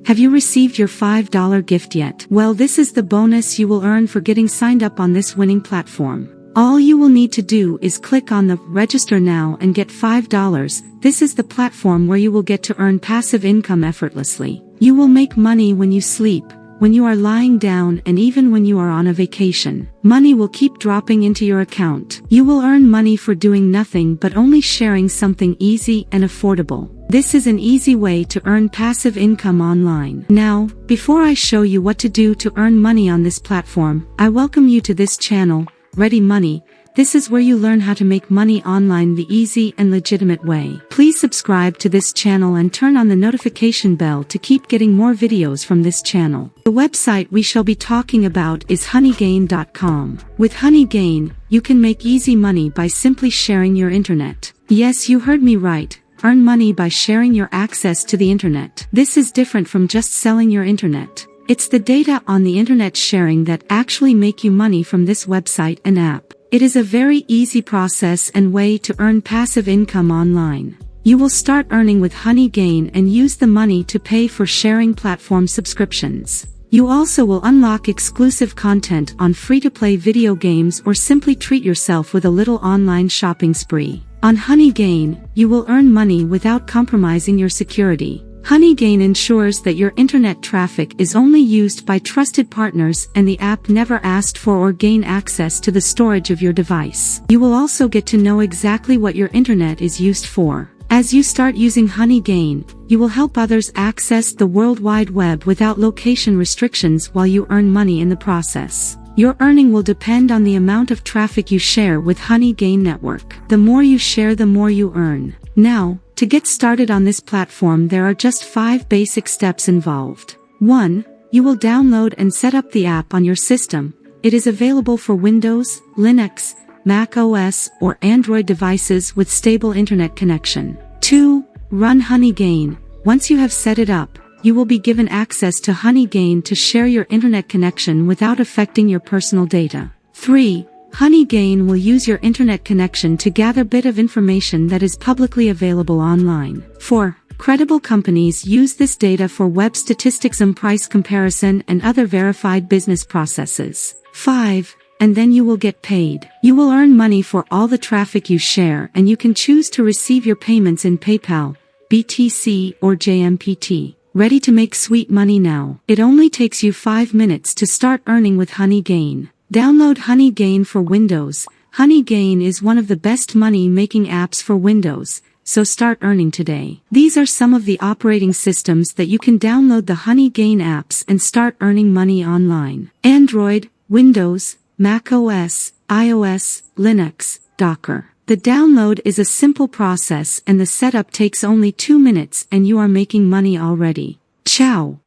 Have you received your $5 gift yet? Well, this is the bonus you will earn for getting signed up on this winning platform. All you will need to do is click on the Register Now and get $5. This is the platform where you will get to earn passive income effortlessly. You will make money when you sleep, when you are lying down, and even when you are on a vacation. Money will keep dropping into your account. You will earn money for doing nothing but only sharing something easy and affordable. This is an easy way to earn passive income online. Now, before I show you what to do to earn money on this platform, I welcome you to this channel, Ready Money. This is where you learn how to make money online the easy and legitimate way. Please subscribe to this channel and turn on the notification bell to keep getting more videos from this channel. The website we shall be talking about is honeygain.com. With Honeygain, you can make easy money by simply sharing your internet. Yes, you heard me right. Earn money by sharing your access to the internet. This is different from just selling your internet. It's the data on the internet sharing that actually make you money from this website and app. It is a very easy process and way to earn passive income online. You will start earning with Honeygain and use the money to pay for sharing platform subscriptions. You also will unlock exclusive content on free-to-play video games or simply treat yourself with a little online shopping spree. On Honeygain, you will earn money without compromising your security. Honeygain ensures that your internet traffic is only used by trusted partners and the app never asked for or gain access to the storage of your device. You will also get to know exactly what your internet is used for. As you start using Honeygain, you will help others access the World Wide Web without location restrictions while you earn money in the process. Your earning will depend on the amount of traffic you share with Honeygain network. The more you share, the more you earn. Now, to get started on this platform, there are just 5 basic steps involved. 1. You will download and set up the app on your system. It is available for Windows, Linux, Mac OS, or Android devices with stable internet connection. 2. Run Honeygain. Once you have set it up, you will be given access to Honeygain to share your internet connection without affecting your personal data. 3. Honeygain will use your internet connection to gather bit of information that is publicly available online. 4. Credible companies use this data for web statistics and price comparison and other verified business processes. 5. And then you will get paid. You will earn money for all the traffic you share, and you can choose to receive your payments in PayPal, BTC, or JMPT. Ready to make sweet money now? It only takes you 5 minutes to start earning with Honeygain. Download Honeygain for Windows. Honeygain is one of the best money-making apps for Windows, so start earning today. These are some of the operating systems that you can download the Honeygain apps and start earning money online. Android, Windows, Mac OS, iOS, Linux, Docker. The download is a simple process and the setup takes only 2 minutes and you are making money already. Ciao!